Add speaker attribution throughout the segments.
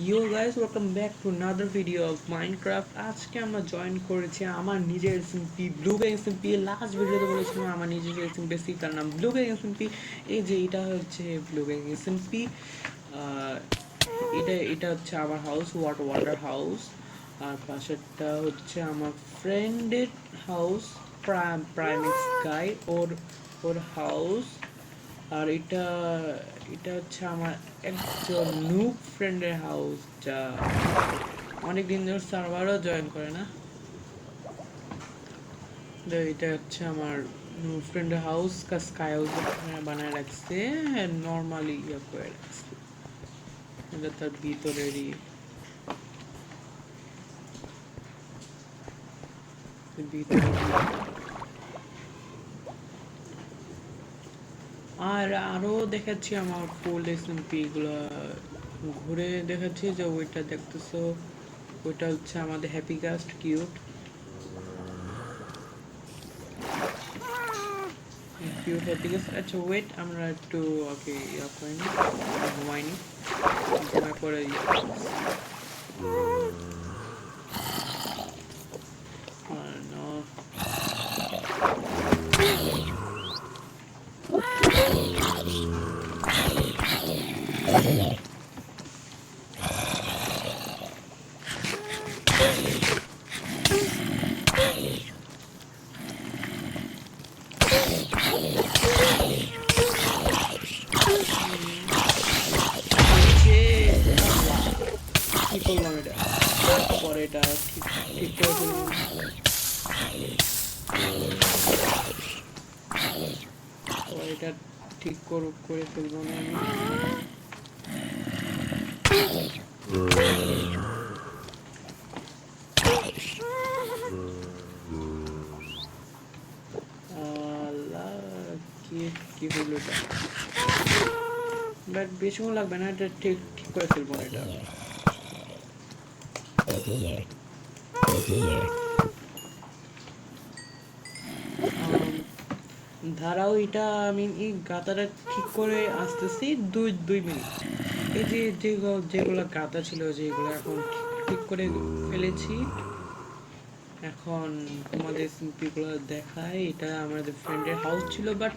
Speaker 1: Yo guys, welcome back to another video of Minecraft. আজকে আমরা join করেছি আমার নিজের এসএমপি ব্লুবে এসএমপি। লাস্ট ভিডিওতে বলেছিলাম আমার নিজের এসএমপি তার নাম ব্লুবে এসএমপি। এই যে এটা হচ্ছে ব্লুবে এসএমপি। এটা হচ্ছে আমার হাউস, ওয়াটার হাউস। আর পাশেরটা হচ্ছে আমার ফ্রেন্ডের হাউস, প্রাইমেক্স গাই, ওর হাউস। আর এটা এটা হচ্ছে আমার একজন নুব ফ্রেন্ডের হাউস, যা অনেক দিন ধরে সার্ভারও জয়েন করে না। তো এটা হচ্ছে আমার নুব ফ্রেন্ডের হাউস, স্কাই হাউস বানায় রাখছে, নর্মালি ইয়ে করে রাখছে। এটা তার ভিতরেরই আর আরো দেখাচ্ছি আমার ফুল এসএমপি গুলো ঘুরে দেখাচ্ছি। যে ওইটা দেখতেছো, ওইটা হচ্ছে আমাদের happy ghost cute happy ghost. আচ্ছা ওয়েট, আমরা একটু ওকে ইয়া করিনি, ঘুমাইনি, ঘুমায় পরে করলাম এটা, পরে এটা ঠিক করে ফেলবো। এটা ঠিক করে ফেলবো না আমি। কি হলো এটা, বাট বেশিক্ষণ লাগবে না, এটা ঠিক করে ফেলবো না এটা। ধারাও এটা আমি এই গাতাটা ঠিক করে আসতেছি 2 মিনিট। এই যে যেগুলো গাতা ছিল, যেগুলো এখন ঠিক করে ফেলেছি। এখন তোমাদের সিম্পিগুলো দেখায়। এটা আমাদের ফ্রেন্ডের হাউস ছিল, বাট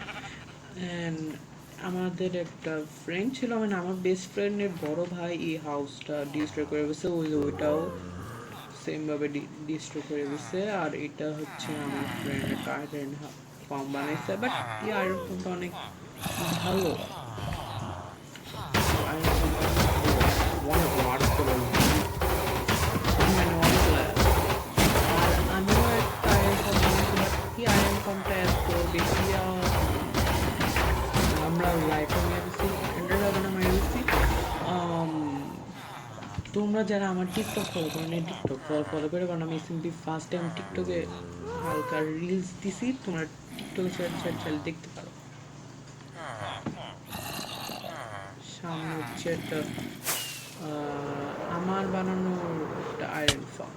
Speaker 1: আমাদের একটা ফ্রেন্ড ছিল, মানে আমার বেস্ট ফ্রেন্ডের বড় ভাই এই হাউসটা ডিস্ট্রয় করে গেছে। ওইটাও সেম ভাবে ডিস্ট্রয় করে গেছে। আর এটা হচ্ছে আমার ফ্রেন্ডের কারেন্ট ফার্ম বানাইছে, বাট এই আয়রন ফার্মটা অনেক ভালো। আয়রন ফার্মটা অনেক ওয়ার্ক করে, মানে অনেক লাগে। আর আমিও একটা আয়রন ফার্ম বানাইছি, বাট এই আয়রন ফার্মটা এত বেশি আমরা লাইফে মেরে দিচ্ছি, এন্ডারড্রাগনে মেরে দিচ্ছি। তোমরা যারা আমার টিকটক ফলো করো না, টিকটক ফলো করে, কারণ আমি সিম্পলি ফার্স্ট টাইম টিকটকে হালকা রিলস দিছি, তোমরা টিকটকে চাইলে দেখতে পারো। সামনে হচ্ছে একটা আমার বানানো একটা আয়রন ফার্ম।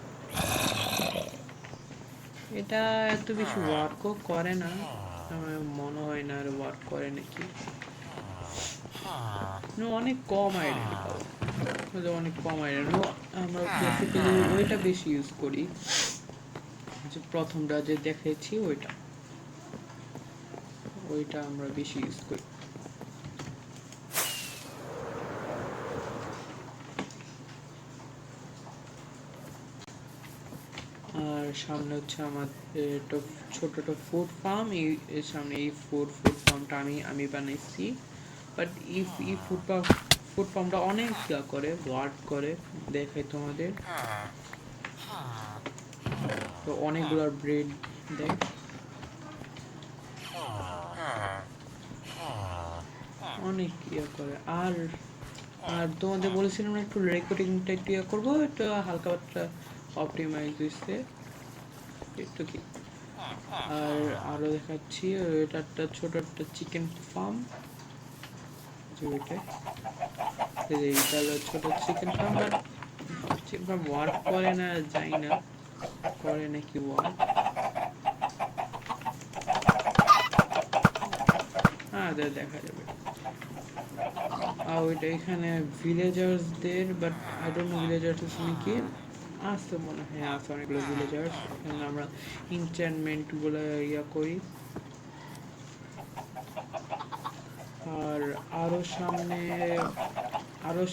Speaker 1: এটা এত বেশি ওয়ার্কও করে না, আমার মনে হয় না আর ওয়ার্ক করে নাকি, অনেক কম আয়রন পাবো, অনেক কম আয়রন। আমরা বেসিক্যালি ওইটা বেশি ইউজ করি, যে প্রথমটা যে দেখেছি ওইটা আমরা বেশি ইউজ করি। আর সামনে হচ্ছে আমার একটা ছোট একটা ফুড ফার্ম। এর সামনে এই ফুড ফার্মটা আমি বানাইছি, বাট এই ফুড ফার্মটা অনেক করে ওয়ার্ক করে, দেখাই তোমাদের। তো অনেকগুলো ব্রেড দেয়, অনেক করে। আর তোমাদের বলেছিলাম একটু রেকর্ডিংটা একটু করবো, একটু হালকা পাতলা অপটিমাইজ হয়েছে একটু কি। আর আরো দেখাচ্ছি, এটা একটা ছোট একটা চিকেন ফার্ম, এইটা হলো ছোট chicken farm. But chicken farm work করে না, যাই না করে নাকি ওয়ার্ক। হ্যাঁ দেখা যাবে। ওইটা এখানে ভিলেজার্সদের, but I don't know villagers নাকি আছে, মনে হয় আছে অনেকগুলো ভিলেজার্স। এখানে আমরা ইনচ্যান্টমেন্টগুলো ইয়া করি। আর আরও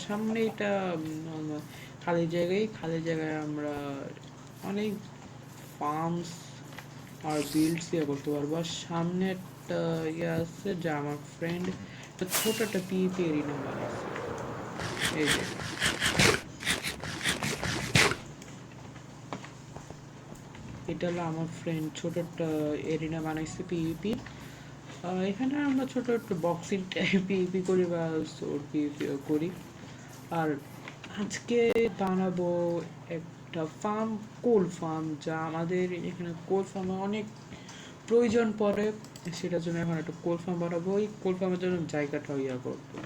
Speaker 1: সামনে, এটা খালি জায়গায় আমরা অনেক ফার্মস আর বিল্ডস ইয়ে করতে পারবো। আর সামনে একটা ইয়ে আছে যা আমার ফ্রেন্ড ছোট একটা পিপি এরিনা বানাইছে। এই যে এটা হলো আমার ফ্রেন্ড ছোট একটা এরিনা বানাইছে পিভিপির। এখানে আমরা ছোট একটা বক্সিং পিভিপি করি বা সোর পিভিপি করি। আর আজকে বানাবো একটা ফার্ম, কোল ফার্ম, যা আমাদের এখানে কোল ফার্মে অনেক প্রয়োজন পড়ে। সেটার জন্য এখন একটা কোল ফার্ম বানাবো। ওই কোল ফার্মের জন্য জায়গাটা ইয়া করবো।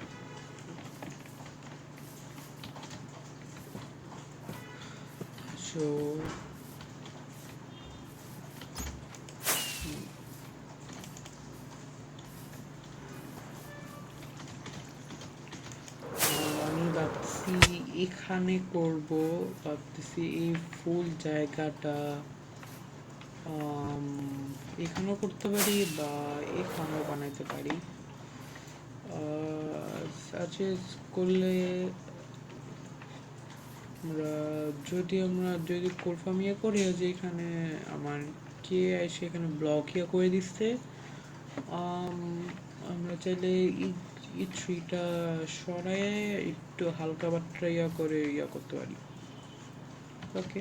Speaker 1: সো আমি ভাবছি এখানে করব, ভাবতেছি এই ফুল জায়গাটা এখানেও করতে পারি বা এখানেও বানাইতে পারি। সাজেস করলে আমরা যদি কনফার্ম ইয়ে করি যে এখানে আমার কে এসে এখানে ব্লক ইয়ে করে দিচ্ছে, আমরা চাইলে ই থ্রিটা সরায়ে একটু হালকা বাট্রা ইয়া করে ইয়া করতে পারি। ওকে,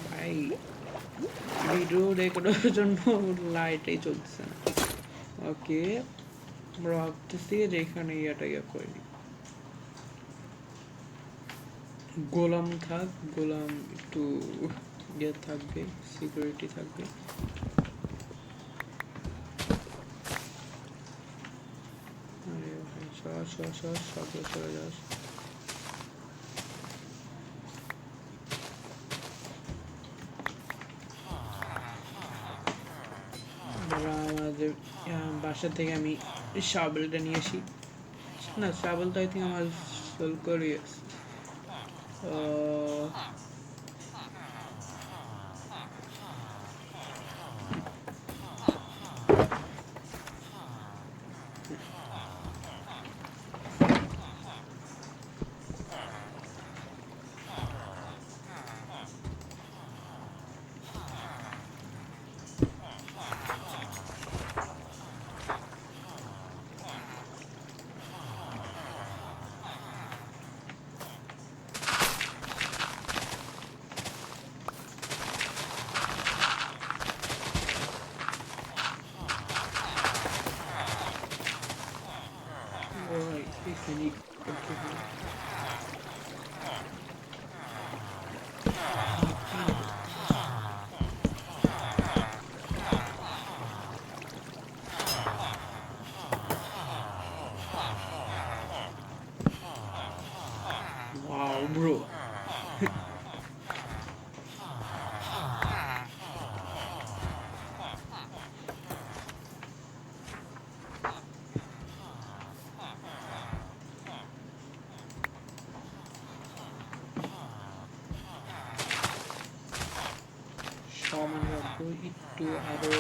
Speaker 1: ভাই ভিডিও রেকর্ডের জন্য লাইটই চলছে না। ওকে, আমরা ভাবতেছি যে এখানে ইয়াটা ইয়া করে নিই। গোলাম থাক, গোলাম একটু ইয়ে থাকবে, সিকিউরিটি থাকবে। আরে ভাই সব চলে যাস। আমাদের বাসা থেকে আমি শাবেলটা নিয়ে আসি। না, শাবেলটা আই থিঙ্ক আমার সোল করে এখানে। Wow, bro. সমান রাখবো একটু আরো।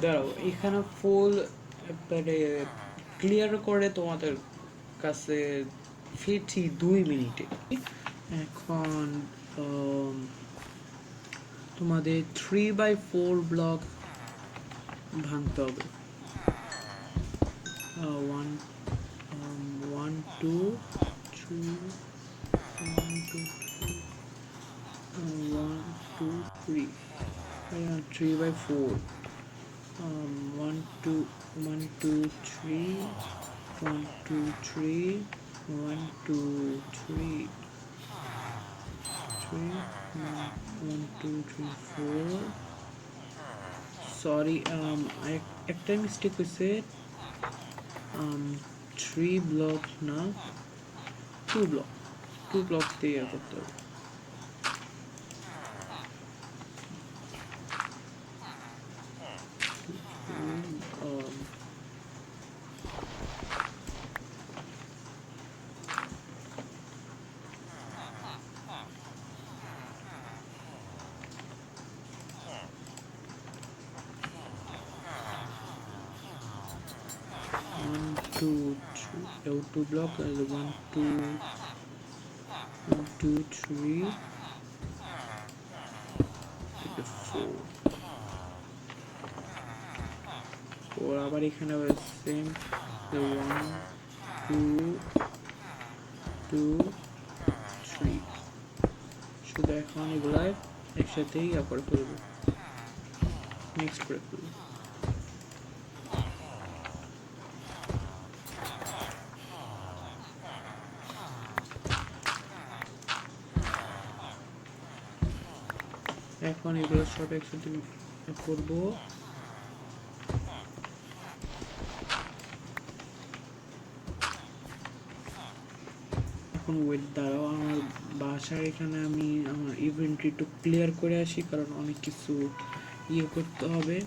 Speaker 1: দাঁড়াও, এখানে ফুল একবারে ক্লিয়ার করে তোমাদের কাছে ফিরছি 2 মিনিটে। এখন তোমাদের 3x4 ব্লক ভাঙতে হবে। 1 2 3 1 2 1 2 3 3x4 1 2 1 2 3 1 2 3 1 2 3 3 1 2 3 4 সরি একটা মিস্টেক হয়েছে। 3 ব্লক না 2 ব্লক দিয়ে করতে হবে। Two block as 1 2 1 2 3 4 4 আবার এখানে সেম 1 2 2 3 শুধু এখন এগুলা একসাথেই করে ফেলবো, মিক্স করে ফেলবো। এখন এগুলো সব একসাথে করব। এখন ওয়েট দাঁড়াও, আমার বাসার এখানে আমি আমার ইভেন্টটি একটু ক্লিয়ার করে আসি, কারণ অনেক কিছু করতে হবে।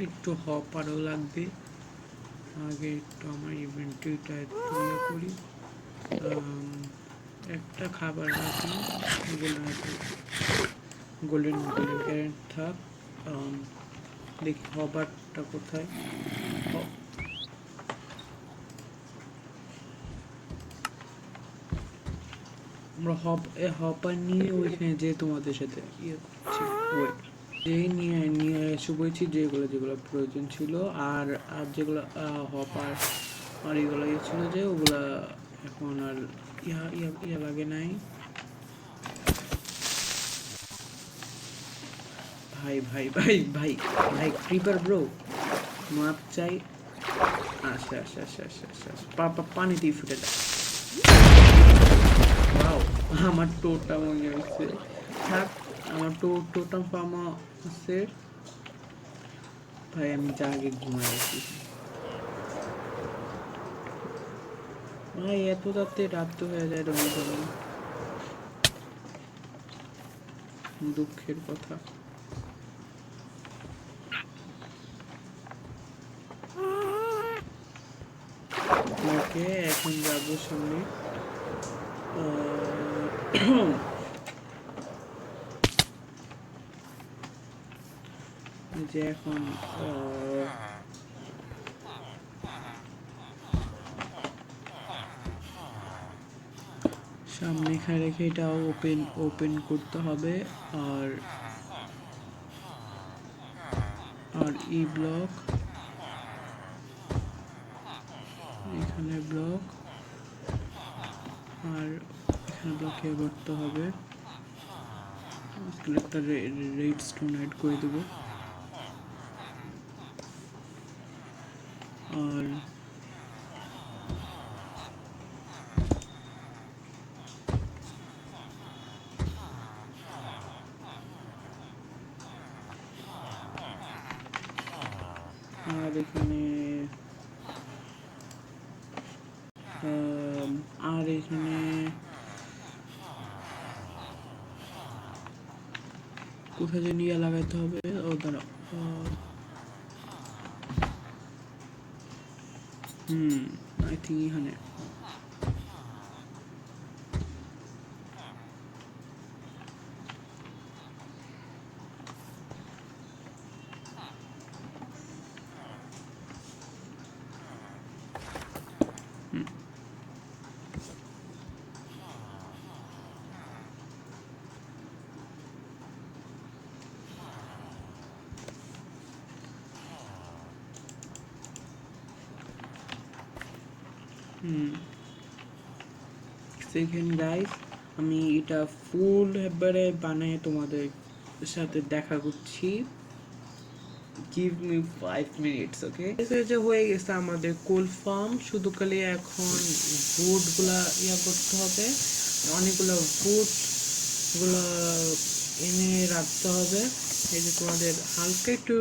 Speaker 1: একটু হপারও লাগবে, আগে একটু আমার ইভেন্টরিটা ইয়ে করি। একটা খাবার রাখি, গোল্ডেন ক্যারেট থাক। দেখি হপারটা কোথায়। আমরা হপার নিয়ে ওইখানে যে তোমাদের সাথে নিয়ে এসে বলছি যেগুলো প্রয়োজন ছিল, আর যেগুলো হপার আর এগুলো ছিল যে ওগুলা এখন আর ইয়া লাগে নাই। ভাই ভাই ভাই ভাই ভাই ক্রিপার ব্রো, মাপ চাই। আচ্ছা আচ্ছা আচ্ছা আচ্ছা আচ্ছা পানি দিয়ে ফুটে যায়। ওয়াও, আমার টোটা মনে হচ্ছে। থাক, আমার টোটা ফার্মা আছে। ভাই আমি যা আগে ঘুমাই আছি ভাই, এত রাতে রাত হয়ে যায় রবিবার, দুঃখের কথা। ওকে, এখন যাবো সামনে। যে এখন সামনে রেখে এটা ওপেন করতে হবে। আর আর ই ব্লক, এখানে ব্লক, আর এখানে ব্লকে করতে হবে। একটা রেড স্টোন অ্যাড করে দেবো। আর এখানে কোথায় যে নিয়ে লাগাইতে হবে, ও দাঁড়াও, আই থিঙ্ক এখানে। সেকেন্ড গাইস, আমি এটা ফুল এবারে বানিয়ে তোমাদের সাথে দেখা করছি। গিভ মি 5 মিনিটস, ওকে? যে হয়ে গেছে আমাদের কোল ফার্ম, শুধু খালি এখন ভুটগুলা করতে হবে। অনেকগুলো ভুটগুলো এনে রাখতে হবে। এই যে তোমাদের হালকা একটু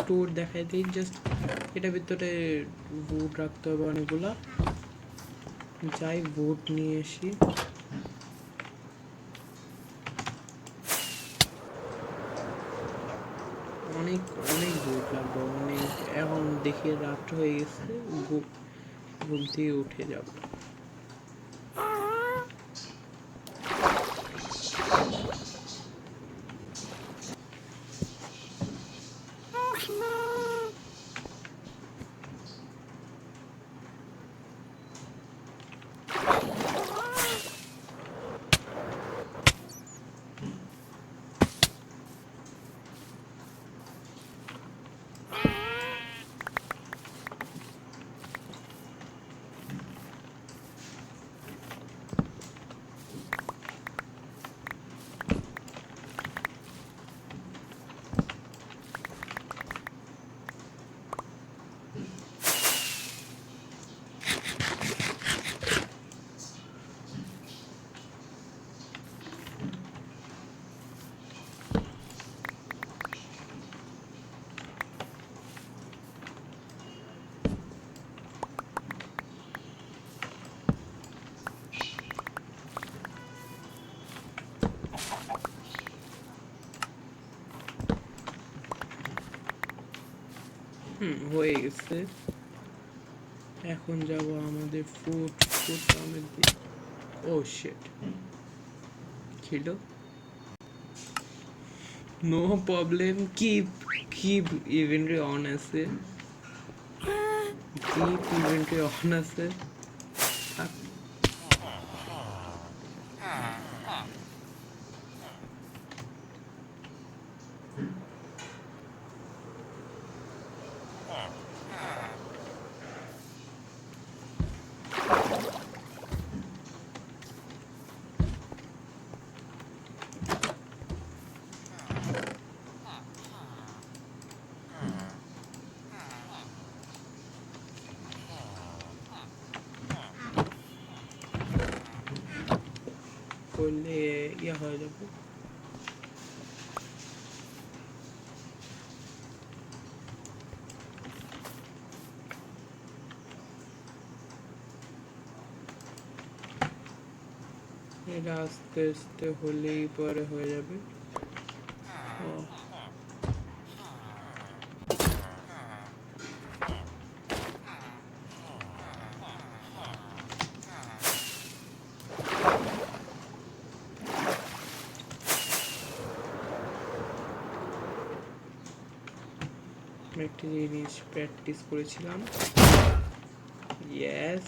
Speaker 1: টুর দেখাই দিই, জাস্ট এটার ভিতরে ভুট রাখতে হবে অনেকগুলা। যাই ভুট নিয়ে আসি। অনেক অনেক ভুট লাগবে, অনেক। এখন দেখি রাত হয়ে গেছে, ঘুম থেকে উঠে যাব। হয়ে গেছে। এখন যাব আমাদের ফুড ফার্মের দিকে। ও শিট, ছিল। নো প্রবলেম, কিপ ইভেন্টরি অন আছে, আছে। করলে হয়ে যাবে। এটা আস্তে আস্তে হলেই পরে হয়ে যাবে। একটি জিনিস প্র্যাকটিস করেছিলাম। Yes,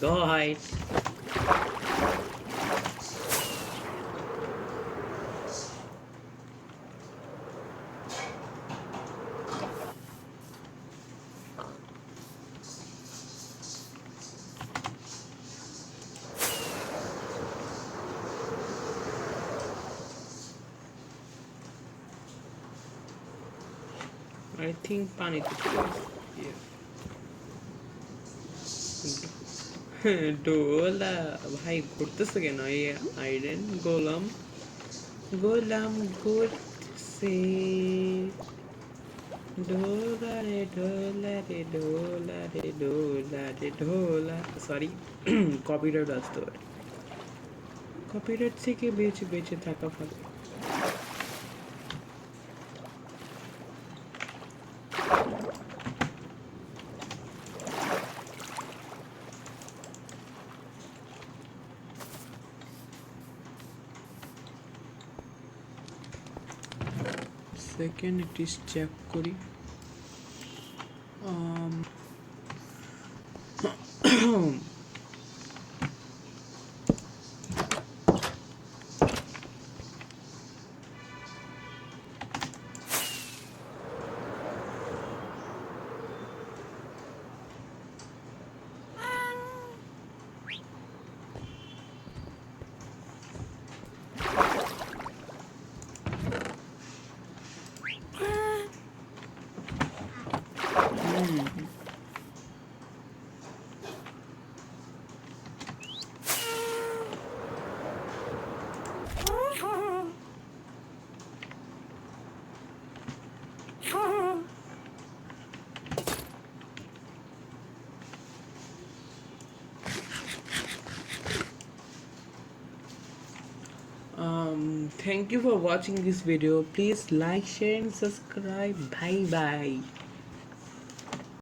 Speaker 1: Go ahead. I think পানিতে চলে গেছে। ডোলা ভাই ঘুরতেছে কেন এই আইডেন গোলাম গোলাম ঘুরছে ডোলা রে ডোলা রে ডোলা রে ডোলা রে ডোলা সরি কপিরাইট আসতে পারে কপিরাইট থেকে বেঁচে বেঁচে থাকা ভালো সেকেন্ড ইটিস চেক করি Thank you for watching this video. Please like, share and subscribe. Bye bye.